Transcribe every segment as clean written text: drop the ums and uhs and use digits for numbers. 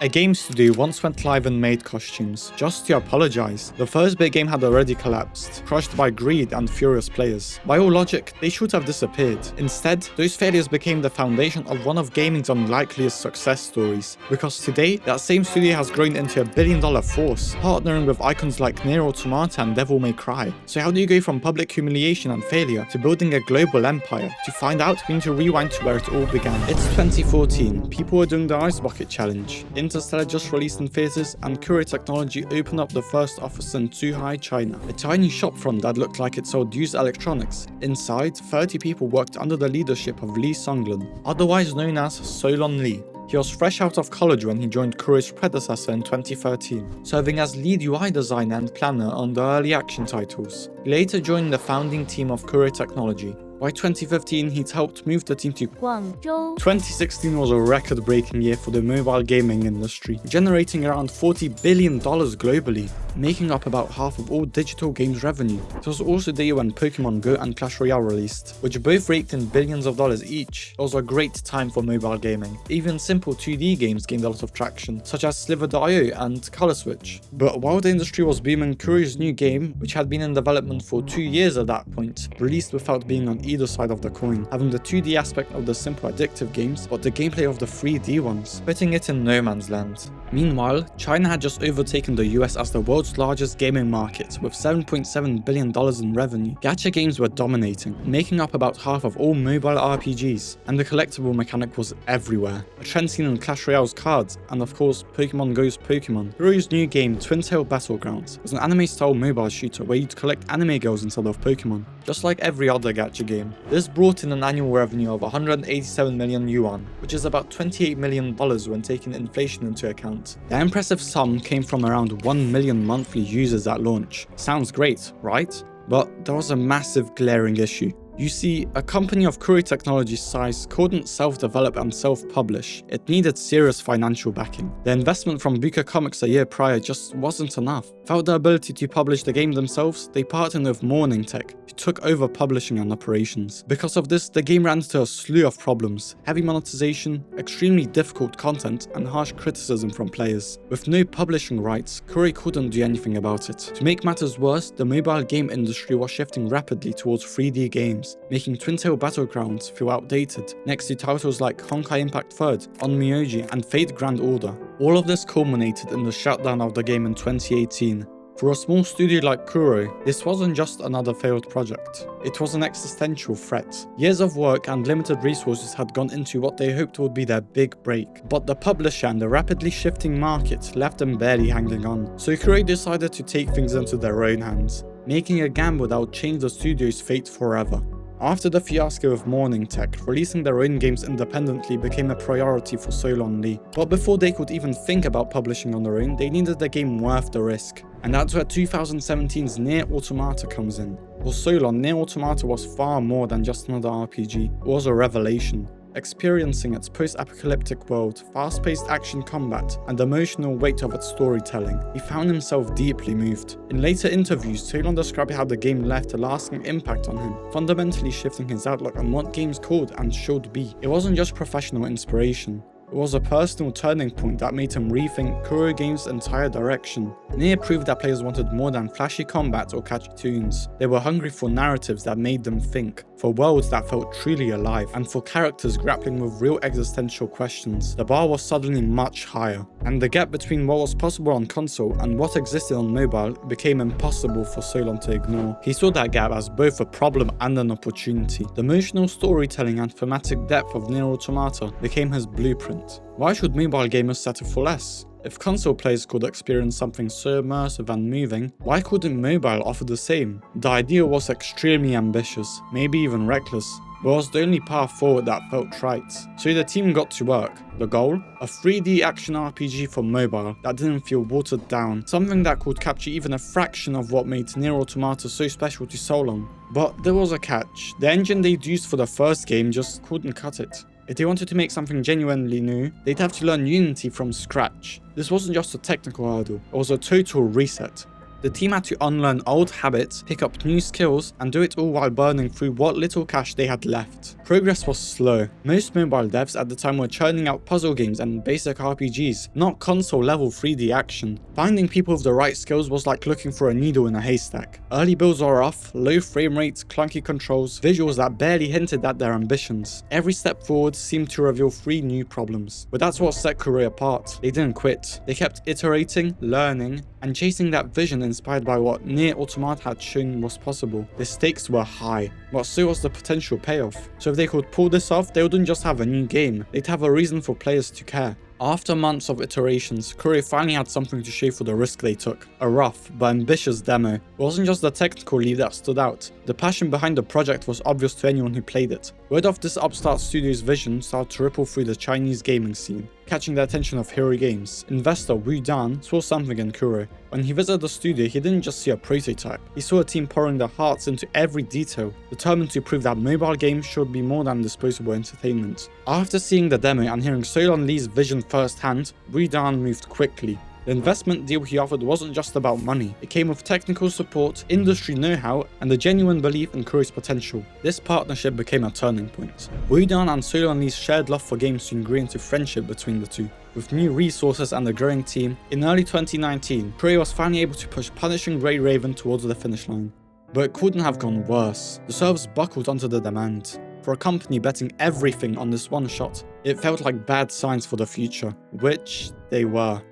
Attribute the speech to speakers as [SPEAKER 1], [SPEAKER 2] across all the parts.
[SPEAKER 1] A game studio once went live and made costumes, just to apologize. The first big game had already collapsed, crushed by greed and furious players. By all logic, they should have disappeared. Instead, those failures became the foundation of one of gaming's unlikeliest success stories, because today, that same studio has grown into $1 billion force, partnering with icons like Nier Automata and Devil May Cry. So how do you go from public humiliation and failure to building a global empire? To find out, we need to rewind to where it all began. It's 2014, people were doing the Ice Bucket Challenge. Interstellar just released in theaters, and Kuro Technology opened up the first office in Zhuhai, China. A tiny shop front that looked like it sold used electronics. Inside, 30 people worked under the leadership of Lee Songlin, otherwise known as Solon Lee. He was fresh out of college when he joined Kuro's predecessor in 2013, serving as lead UI designer and planner on the early action titles. He later joined the founding team of Kuro Technology. By 2015, he'd helped move the team to Guangzhou. 2016 was a record-breaking year for the mobile gaming industry, generating around $40 billion globally, making up about half of all digital games revenue. It was also the year when Pokemon Go and Clash Royale released, which both raked in billions of dollars each. It was a great time for mobile gaming. Even simple 2D games gained a lot of traction, such as Sliver.io and Color Switch. But while the industry was booming, Kuro's new game, which had been in development for 2 years at that point, released without being on either side of the coin, having the 2D aspect of the simple addictive games, but the gameplay of the 3D ones, putting it in no man's land. Meanwhile, China had just overtaken the US as the world's largest gaming market, with $7.7 billion in revenue. Gacha games were dominating, making up about half of all mobile RPGs, and the collectible mechanic was everywhere. A trend seen in Clash Royale's cards, and of course Pokemon Go's Pokemon. Kuro's new game, Twin Tail Battlegrounds, was an anime-style mobile shooter where you'd collect anime girls instead of Pokemon, just like every other gacha game. This brought in an annual revenue of 187 million yuan, which is about $28 million when taking inflation into account. The impressive sum came from around 1 million monthly users at launch. Sounds great, right? But there was a massive glaring issue. You see, a company of Kuro Technology's size couldn't self-develop and self-publish. It needed serious financial backing. The investment from Buka Comics a year prior just wasn't enough. Without the ability to publish the game themselves, they partnered with Morning Tech, who took over publishing and operations. Because of this, the game ran into a slew of problems: heavy monetization, extremely difficult content, and harsh criticism from players. With no publishing rights, Kuro couldn't do anything about it. To make matters worse, the mobile game industry was shifting rapidly towards 3D games, making Twin Tail Battlegrounds feel outdated, next to titles like Honkai Impact 3rd, Onmyoji, and Fate Grand Order. All of this culminated in the shutdown of the game in 2018. For a small studio like Kuro, this wasn't just another failed project. It was an existential threat. Years of work and limited resources had gone into what they hoped would be their big break, but the publisher and the rapidly shifting market left them barely hanging on. So Kuro decided to take things into their own hands, making a gamble that would change the studio's fate forever. After the fiasco of Morning Tech, releasing their own games independently became a priority for Solon Lee. But before they could even think about publishing on their own, they needed a game worth the risk. And that's where 2017's Nier Automata comes in. For Solon, Nier Automata was far more than just another RPG. It was a revelation. Experiencing its post-apocalyptic world, fast-paced action combat, and the emotional weight of its storytelling, he found himself deeply moved. In later interviews, Solon described how the game left a lasting impact on him, fundamentally shifting his outlook on what games could and should be. It wasn't just professional inspiration. It was a personal turning point that made him rethink Kuro Games' entire direction. Nier proved that players wanted more than flashy combat or catchy tunes. They were hungry for narratives that made them think, for worlds that felt truly alive, and for characters grappling with real existential questions. The bar was suddenly much higher, and the gap between what was possible on console and what existed on mobile became impossible for Solon to ignore. He saw that gap as both a problem and an opportunity. The emotional storytelling and thematic depth of Nier Automata became his blueprint. Why should mobile gamers settle for less? If console players could experience something so immersive and moving, why couldn't mobile offer the same? The idea was extremely ambitious, maybe even reckless, but was the only path forward that felt right. So the team got to work. The goal? A 3D action RPG for mobile that didn't feel watered down, something that could capture even a fraction of what made Nier Automata so special to Solon. But there was a catch. The engine they'd used for the first game just couldn't cut it. If they wanted to make something genuinely new, they'd have to learn Unity from scratch. This wasn't just a technical hurdle, it was a total reset. The team had to unlearn old habits, pick up new skills, and do it all while burning through what little cash they had left. Progress was slow. Most mobile devs at the time were churning out puzzle games and basic RPGs, not console-level 3D action. Finding people with the right skills was like looking for a needle in a haystack. Early builds were off, low frame rates, clunky controls, visuals that barely hinted at their ambitions. Every step forward seemed to reveal 3 new problems. But that's what set Kuro apart. They didn't quit. They kept iterating, learning, and chasing that vision inspired by what Nier Automata had shown was possible. The stakes were high, but so was the potential payoff. So if they could pull this off, they wouldn't just have a new game, they'd have a reason for players to care. After months of iterations, Kuro finally had something to show for the risk they took. A rough but ambitious demo. It wasn't just the technical lead that stood out. The passion behind the project was obvious to anyone who played it. Word of this upstart studio's vision started to ripple through the Chinese gaming scene. Catching the attention of Hero Games, investor Wu Dan saw something in Kuro. When he visited the studio, he didn't just see a prototype. He saw a team pouring their hearts into every detail, determined to prove that mobile games should be more than disposable entertainment. After seeing the demo and hearing Solon Lee's vision firsthand, Wu Dan moved quickly. The investment deal he offered wasn't just about money. It came with technical support, industry know-how, and a genuine belief in Kuro's potential. This partnership became a turning point. Wu Dan and Solon Lee's shared love for games soon grew into friendship between the two. With new resources and a growing team, in early 2019, Kuro was finally able to push Punishing Grey Raven towards the finish line. But it couldn't have gone worse. The servers buckled under the demand. For a company betting everything on this one shot, it felt like bad signs for the future, which they were.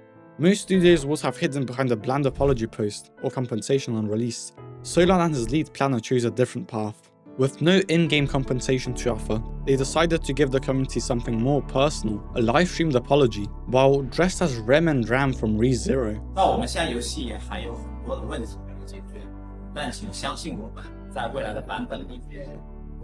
[SPEAKER 1] Most studios would have hidden behind a bland apology post or compensation on release. Solon and his lead planner chose a different path. With no in-game compensation to offer, they decided to give the community something more personal, a live-streamed apology, while dressed as Rem and Ram from ReZero.
[SPEAKER 2] 到我们现在游戏还有很多的问题没有解决，但请相信我们，在未来的版本里面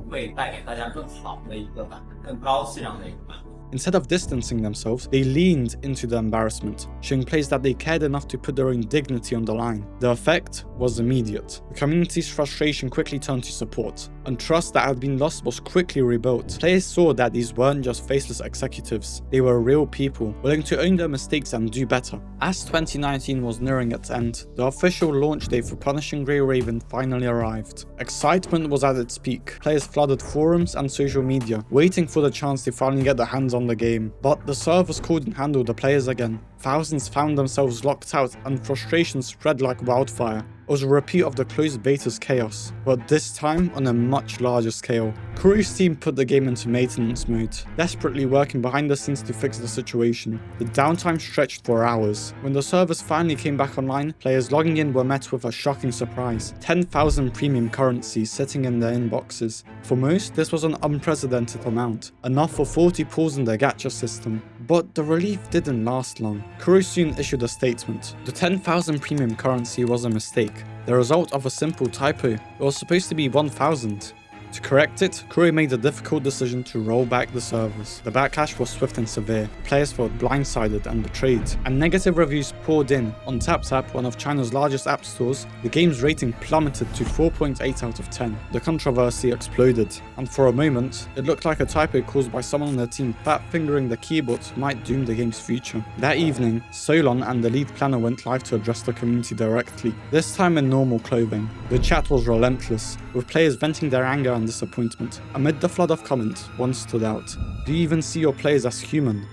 [SPEAKER 2] 会带给大家更好的一个版本，更高质量的一个版本。
[SPEAKER 1] Instead of distancing themselves, they leaned into the embarrassment, showing players that they cared enough to put their own dignity on the line. The effect was immediate. The community's frustration quickly turned to support, and trust that had been lost was quickly rebuilt. Players saw that these weren't just faceless executives, they were real people, willing to own their mistakes and do better. As 2019 was nearing its end, the official launch date for Punishing Grey Raven finally arrived. Excitement was at its peak. Players flooded forums and social media, waiting for the chance to finally get their hands on the game. But the servers couldn't handle the players again. Thousands found themselves locked out and frustration spread like wildfire. It was a repeat of the closed beta's chaos, but this time on a much larger scale. Kuro's team put the game into maintenance mode, desperately working behind the scenes to fix the situation. The downtime stretched for hours. When the servers finally came back online, players logging in were met with a shocking surprise. 10,000 premium currencies sitting in their inboxes. For most, this was an unprecedented amount, enough for 40 pulls in their gacha system. But the relief didn't last long. Kuro soon issued a statement. The 10,000 premium currency was a mistake, the result of a simple typo. It was supposed to be 1,000. To correct it, Kuro made the difficult decision to roll back the servers. The backlash was swift and severe. Players felt blindsided and betrayed, and negative reviews poured in. On TapTap, one of China's largest app stores, the game's rating plummeted to 4.8 out of 10. The controversy exploded, and for a moment, it looked like a typo caused by someone on their team fat-fingering the keyboard might doom the game's future. That evening, Solon and the lead planner went live to address the community directly, this time in normal clothing. The chat was relentless, with players venting their anger and disappointment. Amid the flood of comments, one stood out. Do you even see your players as human?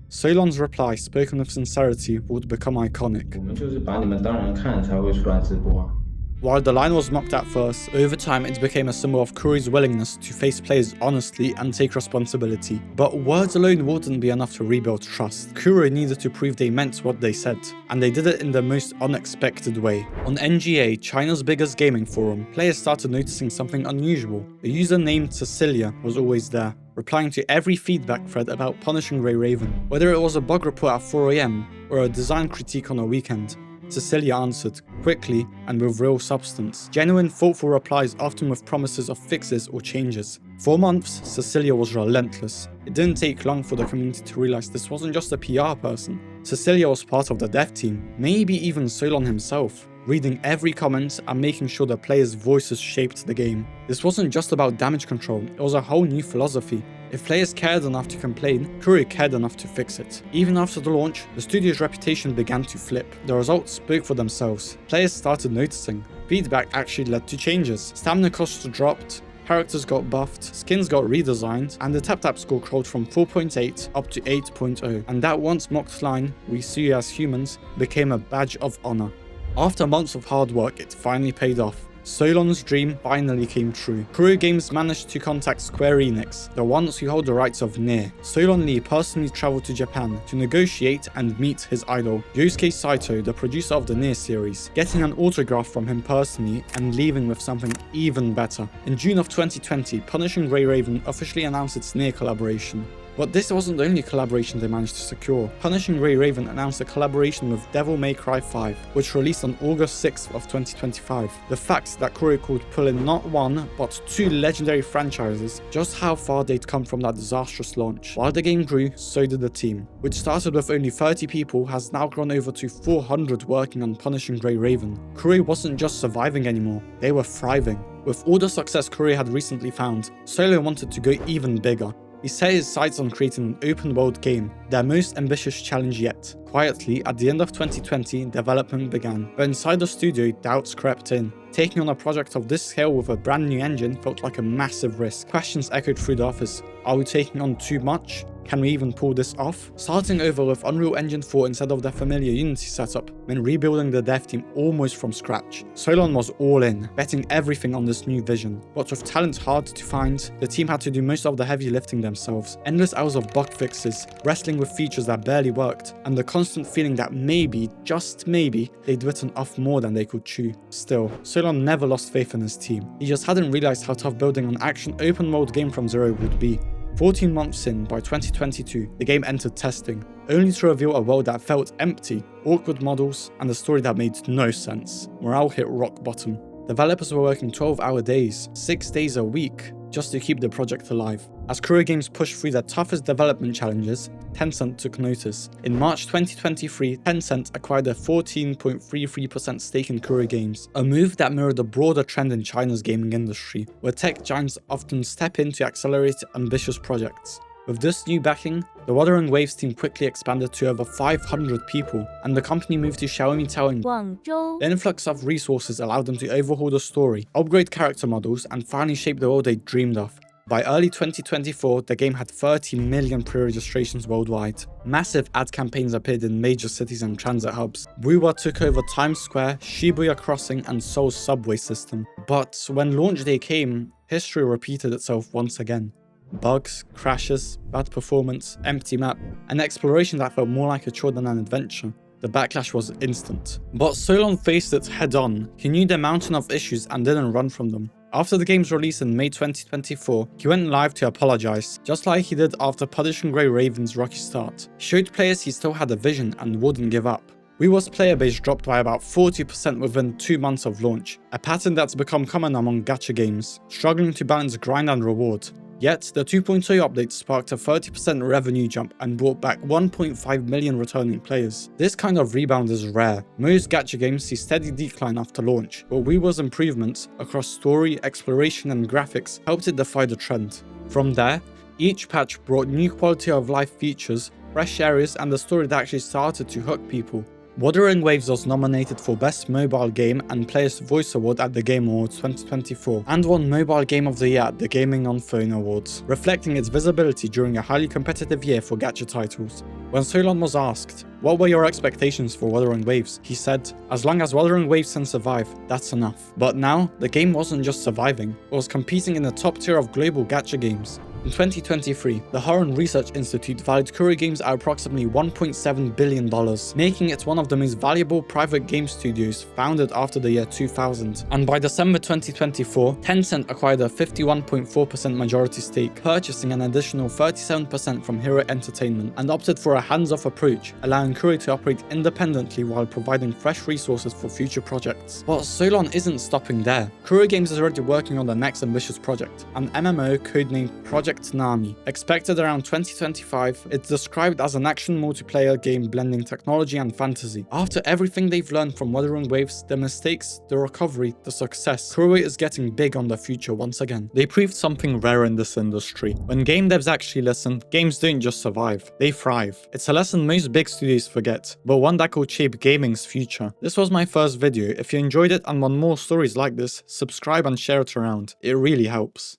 [SPEAKER 1] Solon's reply, spoken with sincerity, would become iconic.
[SPEAKER 3] 我们就是把你们当人看才会出来直播啊。
[SPEAKER 1] While the line was mocked at first, over time it became a symbol of Kuro's willingness to face players honestly and take responsibility. But words alone wouldn't be enough to rebuild trust. Kuro needed to prove they meant what they said, and they did it in the most unexpected way. On NGA, China's biggest gaming forum, players started noticing something unusual. A user named Cecilia was always there, replying to every feedback thread about Punishing Grey Raven. Whether it was a bug report at 4 AM or a design critique on a weekend, Cecilia answered, quickly and with real substance. Genuine, thoughtful replies, often with promises of fixes or changes. For months, Cecilia was relentless. It didn't take long for the community to realize this wasn't just a PR person. Cecilia was part of the dev team, maybe even Solon himself. reading every comment and making sure the players' voices shaped the game. This wasn't just about damage control, it was a whole new philosophy. If players cared enough to complain, Kuro cared enough to fix it. Even after the launch, the studio's reputation began to flip. The results spoke for themselves. Players started noticing. Feedback actually led to changes. Stamina costs dropped, characters got buffed, skins got redesigned, and the tap-tap score crawled from 4.8 up to 8.0. And that once mocked line, "We see you as humans," became a badge of honor. After months of hard work, it finally paid off. Solon's dream finally came true. Kuro Games managed to contact Square Enix, the ones who hold the rights of Nier. Solon Lee personally traveled to Japan to negotiate and meet his idol, Yosuke Saito, the producer of the Nier series, getting an autograph from him personally and leaving with something even better. In June of 2020, Punishing Grey Raven officially announced its Nier collaboration. But this wasn't the only collaboration they managed to secure. Punishing Grey Raven announced a collaboration with Devil May Cry 5, which released on August 6th of 2025. The fact that Kuro could pull in not one, but two legendary franchises, just how far they'd come from that disastrous launch. While the game grew, so did the team, which started with only 30 people, has now grown over to 400 working on Punishing Grey Raven. Kuro wasn't just surviving anymore, they were thriving. With all the success Kuro had recently found, Solo wanted to go even bigger. He set his sights on creating an open-world game, their most ambitious challenge yet. Quietly, at the end of 2020, development began, but inside the studio, doubts crept in. Taking on a project of this scale with a brand new engine felt like a massive risk. Questions echoed through the office. Are we taking on too much? Can we even pull this off? Starting over with Unreal Engine 4 instead of their familiar Unity setup meant rebuilding the dev team almost from scratch. Solon was all in, betting everything on this new vision. But with talent hard to find, the team had to do most of the heavy lifting themselves. Endless hours of bug fixes, wrestling with features that barely worked, and the constant feeling that maybe, just maybe, they'd bitten off more than they could chew. Still, Solon never lost faith in his team. He just hadn't realized how tough building an action open world game from zero would be. 14 months in, by 2022, the game entered testing, only to reveal a world that felt empty, awkward models, and a story that made no sense. Morale hit rock bottom. Developers were working 12-hour days, 6 days a week, just to keep the project alive. As Kuro Games pushed through their toughest development challenges, Tencent took notice. In March 2023, Tencent acquired a 14.33% stake in Kuro Games, a move that mirrored a broader trend in China's gaming industry, where tech giants often step in to accelerate ambitious projects. With this new backing, the Wuthering Waves team quickly expanded to over 500 people, and the company moved to Xiaomi Town. The influx of resources allowed them to overhaul the story, upgrade character models, and finally shape the world they dreamed of. By early 2024, the game had 30 million pre-registrations worldwide. Massive ad campaigns appeared in major cities and transit hubs. Wuwa took over Times Square, Shibuya Crossing, and Seoul's subway system. But when launch day came, history repeated itself once again. Bugs, crashes, bad performance, empty map, an exploration that felt more like a chore than an adventure. The backlash was instant. But Solon faced it head-on. He knew the mountain of issues and didn't run from them. After the game's release in May 2024, he went live to apologize, just like he did after Punishing Grey Raven's rocky start. He showed players he still had a vision and wouldn't give up. Wuwa's player base dropped by about 40% within 2 months of launch, a pattern that's become common among gacha games, struggling to balance grind and reward. Yet, the 2.0 update sparked a 30% revenue jump and brought back 1.5 million returning players. This kind of rebound is rare. Most gacha games see steady decline after launch, but Wuwa's improvements across story, exploration, and graphics helped it defy the trend. From there, each patch brought new quality of life features, fresh areas, and a story that actually started to hook people. Wuthering Waves was nominated for Best Mobile Game and Players' Voice Award at the Game Awards 2024, and won Mobile Game of the Year at the Gaming on Phone Awards, reflecting its visibility during a highly competitive year for gacha titles. When Solon was asked, "What were your expectations for Wuthering Waves?" he said, "As long as Wuthering Waves can survive, that's enough." But now, the game wasn't just surviving, it was competing in the top tier of global gacha games. In 2023, the Huron Research Institute valued Kuro Games at approximately $1.7 billion, making it one of the most valuable private game studios founded after the year 2000. And by December 2024, Tencent acquired a 51.4% majority stake, purchasing an additional 37% from Hero Entertainment, and opted for a hands-off approach, allowing Kuro to operate independently while providing fresh resources for future projects. But Solon isn't stopping there. Kuro Games is already working on the next ambitious project, an MMO codenamed Project Nami. Expected around 2025, it's described as an action multiplayer game blending technology and fantasy. After everything they've learned from Wuthering Waves, the mistakes, the recovery, the success, Kuro is getting big on the future once again. They proved something rare in this industry. When game devs actually listen, games don't just survive, they thrive. It's a lesson most big studios forget, but one that could shape gaming's future. This was my first video. If you enjoyed it and want more stories like this, subscribe and share it around. It really helps.